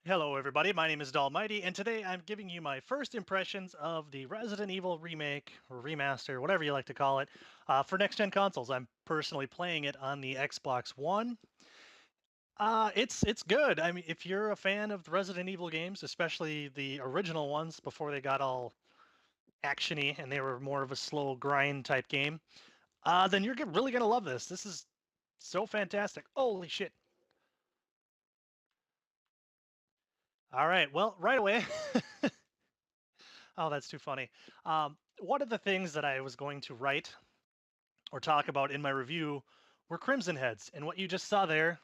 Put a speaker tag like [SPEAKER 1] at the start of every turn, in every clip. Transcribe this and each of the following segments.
[SPEAKER 1] Hello, everybody. My name is Dollmytee, and today I'm giving you my first impressions of the Resident Evil remake or remaster, whatever you like to call it, for next-gen consoles. I'm personally playing it on the Xbox One. It's good. I mean, if you're a fan of the Resident Evil games, especially the original ones before they got all actiony and they were more of a slow grind type game, then you're really gonna love this. This is so fantastic. Holy shit! All right, well, right away. Oh, that's too funny. One of the things that I was going to write or talk about in my review were Crimson Heads, and what you just saw there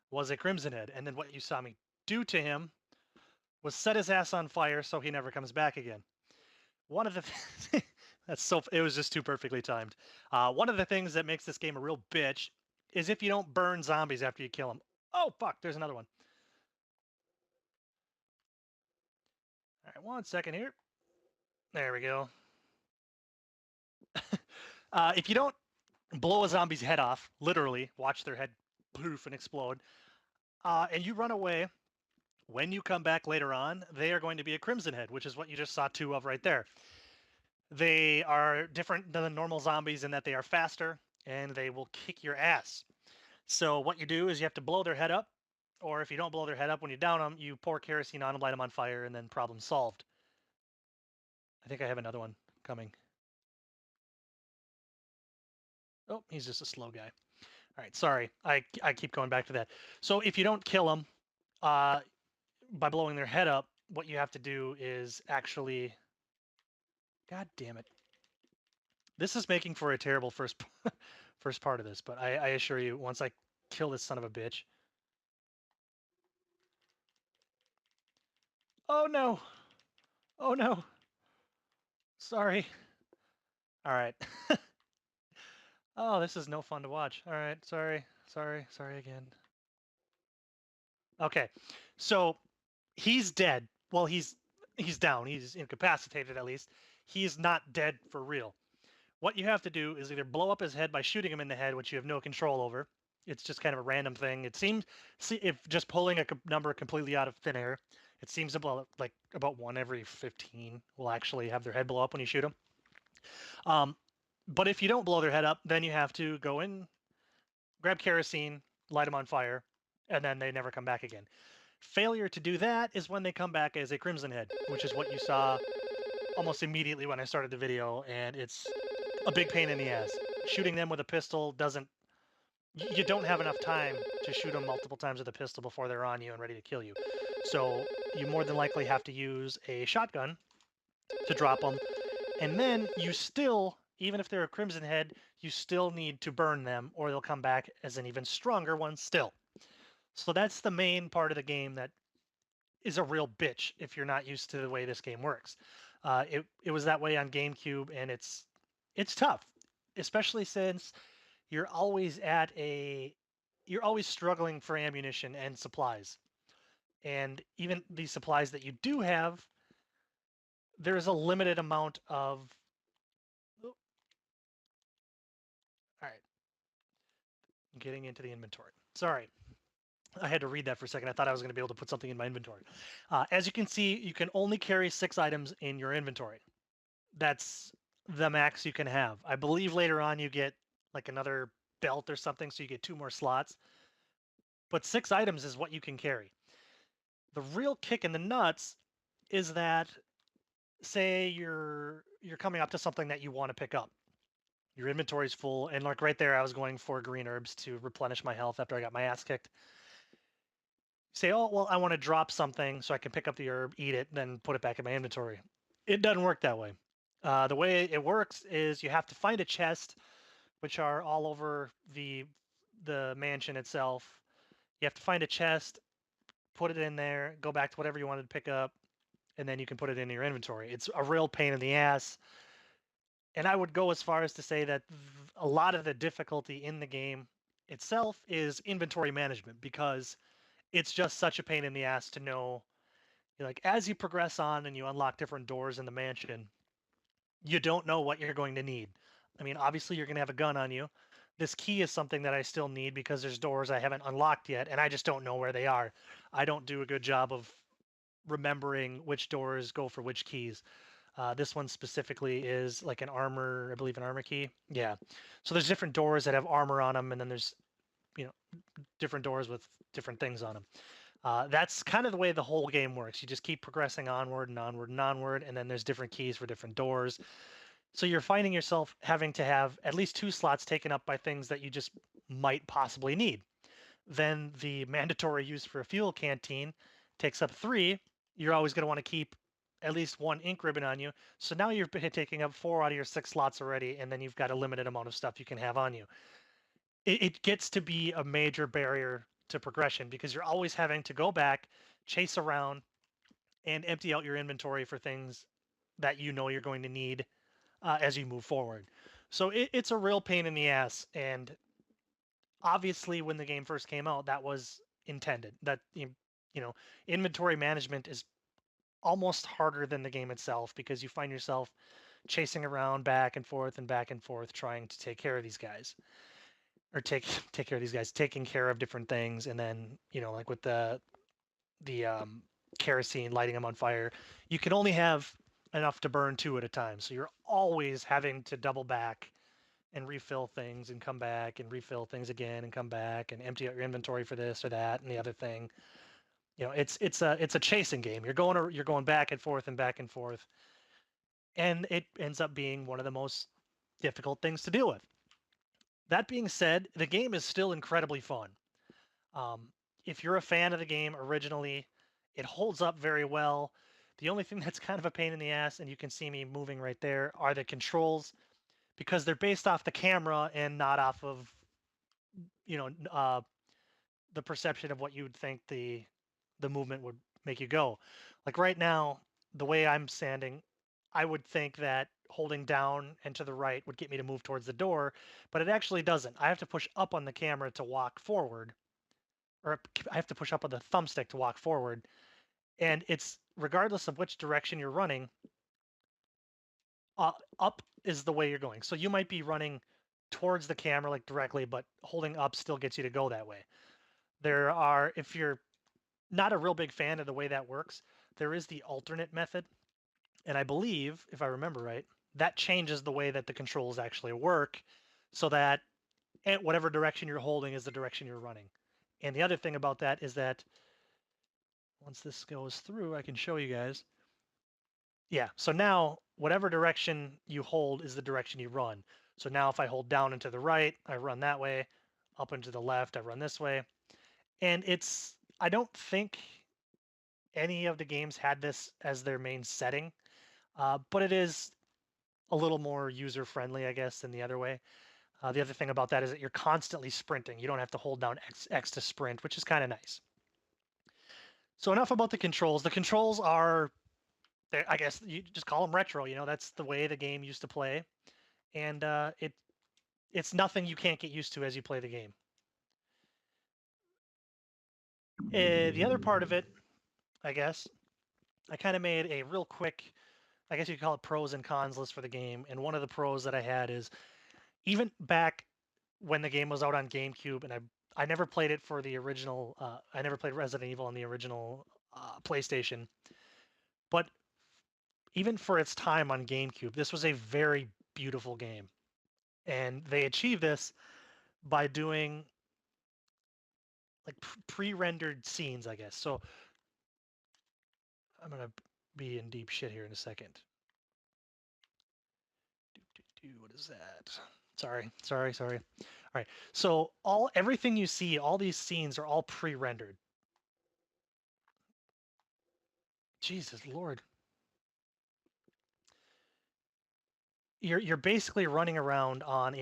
[SPEAKER 1] was a Crimson Head, and then what you saw me do to him was set his ass on fire so he never comes back again. One of the it was just too perfectly timed. One of the things that makes this game a real bitch is if you don't burn zombies after you kill them. Oh fuck, there's another one. All right, 1 second here. There we go. If you don't blow a zombie's head off, literally, watch their head poof and explode, and you run away, when you come back later on, they are going to be a Crimson Head, which is what you just saw two of right there. They are different than the normal zombies in that they are faster and they will kick your ass. So what you do is you have to blow their head up, or if you don't blow their head up when you down them, you pour kerosene on them, light them on fire, and then problem solved. I think I have another one coming. Oh, he's just a slow guy. All right, sorry. I keep going back to that. So if you don't kill them uh, by blowing their head up, what you have to do is actually. God damn it! This is making for a terrible first part of this, but I assure you, once I kill this son of a bitch. Oh no! Oh no! Sorry. All right. Oh, this is no fun to watch. All right. Sorry again. Okay. So he's dead. Well, he's down. He's incapacitated at least. He's not dead for real. What you have to do is either blow up his head by shooting him in the head, which you have no control over. It's just kind of a random thing. It seems, see, if just pulling a number completely out of thin air, it seems about one every 15 will actually have their head blow up when you shoot them. Um, but if you don't blow their head up, then you have to go in, grab kerosene, light them on fire, and then they never come back again. Failure to do that is when they come back as a Crimson Head, which is what you saw almost immediately when I started the video, and it's a big pain in the ass. Shooting them with a pistol doesn't. You don't have enough time to shoot them multiple times with a pistol before they're on you and ready to kill you. So you more than likely have to use a shotgun to drop them, and then you still, even if they're a Crimson Head, you still need to burn them, or they'll come back as an even stronger one still. So that's the main part of the game that is a real bitch if you're not used to the way this game works. It was that way on GameCube, and it's tough, especially since you're always at a you're always struggling for ammunition and supplies. And even the supplies that you do have, there's a limited amount of. Oh, all right, getting into the inventory. Sorry, I had to read that for a second. I thought I was going to be able to put something in my inventory. As you can see, you can only carry 6 items in your inventory. That's the max you can have. I believe later on you get like another belt or something, so you get 2 more slots. But 6 items is what you can carry. The real kick in the nuts is that, say you're coming up to something that you want to pick up. Your inventory's full, and like right there, I was going for green herbs to replenish my health after I got my ass kicked. Say, oh well, I want to drop something so I can pick up the herb, eat it, then put it back in my inventory. It doesn't work that way. The way it works is you have to find a chest, which are all over the mansion itself. You have to find a chest, put it in there, go back to whatever you wanted to pick up, and then you can put it in your inventory. It's a real pain in the ass. And I would go as far as to say that a lot of the difficulty in the game itself is inventory management, because it's just such a pain in the ass to know, like, as you progress on and you unlock different doors in the mansion, you don't know what you're going to need. I mean, obviously you're going to have a gun on you. This key is something that I still need because there's doors I haven't unlocked yet, and I just don't know where they are. I don't do a good job of remembering which doors go for which keys. This one specifically is like an armor, I believe an armor key. Yeah. So there's different doors that have armor on them, and then there's, you know, different doors with different things on them. That's kind of the way the whole game works. You just keep progressing onward and onward and onward, and then there's different keys for different doors. So you're finding yourself having to have at least 2 slots taken up by things that you just might possibly need. Then the mandatory use for a fuel canteen takes up 3. You're always going to want to keep at least 1 ink ribbon on you. So now you're taking up 4 out of your 6 slots already, and then you've got a limited amount of stuff you can have on you. It gets to be a major barrier to progression because you're always having to go back, chase around, and empty out your inventory for things that you know you're going to need as you move forward. So it's a real pain in the ass, and obviously when the game first came out, that was intended. That you know, inventory management is almost harder than the game itself because you find yourself chasing around back and forth trying to take care of these guys or take care of these guys, taking care of different things, and then like with the kerosene, lighting them on fire, you can only have enough to burn 2 at a time, so you're always having to double back and refill things and come back and refill things again and come back and empty out your inventory for this or that and the other thing. It's a chasing game. You're going back and forth and back and forth, and it ends up being one of the most difficult things to deal with. That being said, the game is still incredibly fun. Um, if you're a fan of the game originally, it holds up very well. The only thing that's kind of a pain in the ass, and you can see me moving right there, are the controls because they're based off the camera and not off of you know the perception of what you would think the movement would make you go. Like right now, the way I'm standing, I would think that holding down and to the right would get me to move towards the door, but it actually doesn't. I have to push up on the camera to walk forward, or I have to push up on the thumbstick to walk forward. And it's regardless of which direction you're running, up is the way you're going. So you might be running towards the camera like directly, but holding up still gets you to go that way. If you're not a real big fan of the way that works, there is the alternate method. And I believe, if I remember right, that changes the way that the controls actually work so that whatever direction you're holding is the direction you're running. And the other thing about that is that once this goes through, I can show you guys. Yeah, so now whatever direction you hold is the direction you run. So now if I hold down and to the right, I run that way. Up and to the left, I run this way. And I don't think any of the games had this as their main setting, but it is a little more user friendly, I guess, than the other way. The other thing about that is that you're constantly sprinting. You don't have to hold down X to sprint, which is kind of nice. So enough about the controls. The controls are, I guess you just call them retro. That's the way the game used to play, and it's nothing you can't get used to as you play the game. The other part of it, I guess, I kind of made a real quick, I guess you could call it pros and cons list for the game. And one of the pros that I had is even back when the game was out on GameCube, and I never played it for the original. I never played Resident Evil on the original PlayStation, but even for its time on GameCube, this was a very beautiful game, and they achieved this by doing like pre-rendered scenes, I guess. So I'm gonna be in deep shit here in a second. What is that? Sorry. All right. So everything you see, all these scenes are all pre-rendered. Jesus Lord. You're basically running around on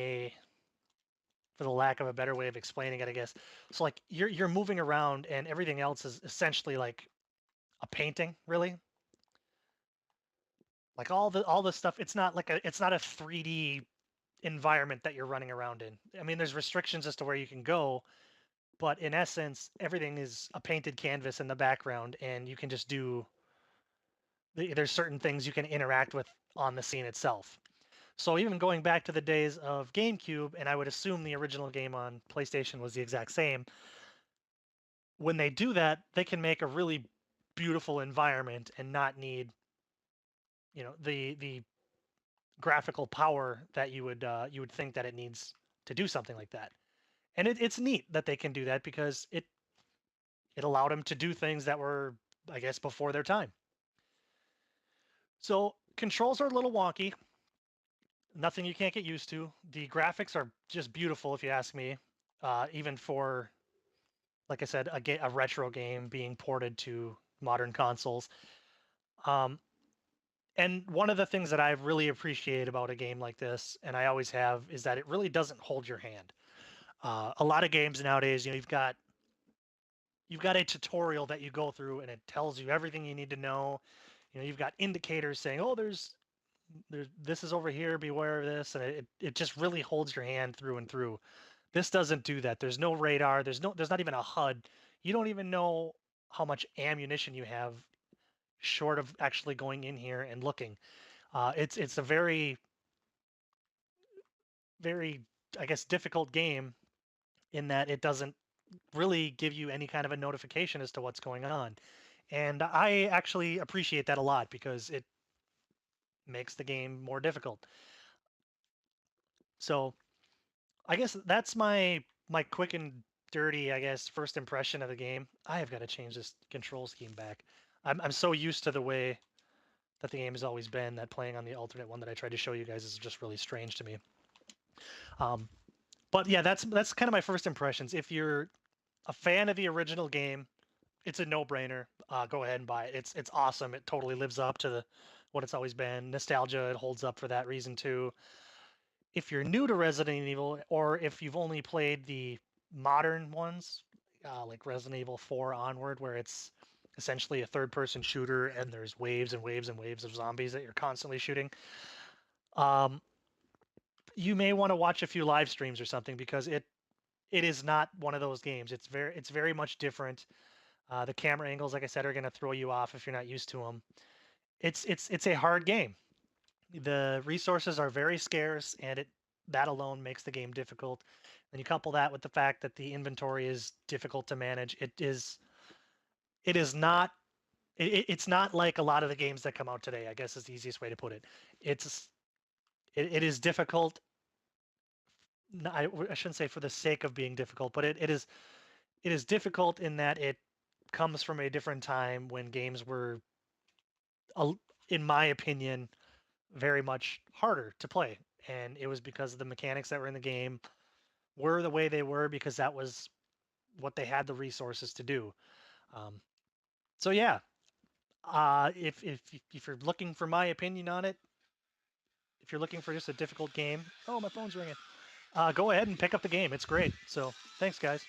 [SPEAKER 1] for the lack of a better way of explaining it, I guess. So like you're moving around and everything else is essentially like a painting, really. Like all the stuff, it's not a 3D environment that you're running around in. I mean, there's restrictions as to where you can go, but in essence, everything is a painted canvas in the background, and you can just there's certain things you can interact with on the scene itself. So even going back to the days of GameCube, and I would assume the original game on PlayStation was the exact same, when they do that, they can make a really beautiful environment and not need, you know, the graphical power that you would think that it needs to do something like that. And it's neat that they can do that because it allowed them to do things that were, I guess, before their time. So controls are a little wonky. Nothing you can't get used to. The graphics are just beautiful, if you ask me. Even for, like I said, a retro game being ported to modern consoles. Um, and one of the things that I really appreciate about a game like this, and I always have, is that it really doesn't hold your hand. A lot of games nowadays, you know, you've got a tutorial that you go through, and it tells you everything you need to know. You know, you've got indicators saying, "Oh, there's this is over here. Beware of this," and it just really holds your hand through and through. This doesn't do that. There's no radar. There's not even a HUD. You don't even know how much ammunition you have, short of actually going in here and looking. It's a very, I guess, difficult game in that it doesn't really give you any kind of a notification as to what's going on. And I actually appreciate that a lot because it makes the game more difficult. So I guess that's my quick and dirty, I guess, first impression of the game. I have got to change this control scheme back. I'm so used to the way that the game has always been that playing on the alternate one that I tried to show you guys is just really strange to me. Um, but yeah, that's kind of my first impressions. If you're a fan of the original game, it's a no-brainer. Go ahead and buy it. It's awesome. It totally lives up to what it's always been. Nostalgia, it holds up for that reason too. If you're new to Resident Evil, or if you've only played the modern ones, like Resident Evil 4 onward, where it's essentially a third-person shooter and there's waves and waves and waves of zombies that you're constantly shooting, um, you may want to watch a few live streams or something because it is not one of those games. It's very much different. The camera angles, like I said, are going to throw you off if you're not used to them. It's a hard game. The resources are very scarce, and it that alone makes the game difficult. And you couple that with the fact that the inventory is difficult to manage. It is not it's not like a lot of the games that come out today, I guess is the easiest way to put it. It's it is difficult. I shouldn't say for the sake of being difficult, but it is difficult in that it comes from a different time when games were, a- in my opinion, very much harder to play. And it was because of the mechanics that were in the game were the way they were because that was what they had the resources to do. Um, so yeah, if you're looking for my opinion on it, if you're looking for just a difficult game, oh, my phone's ringing. Go ahead and pick up the game. It's great. So thanks, guys.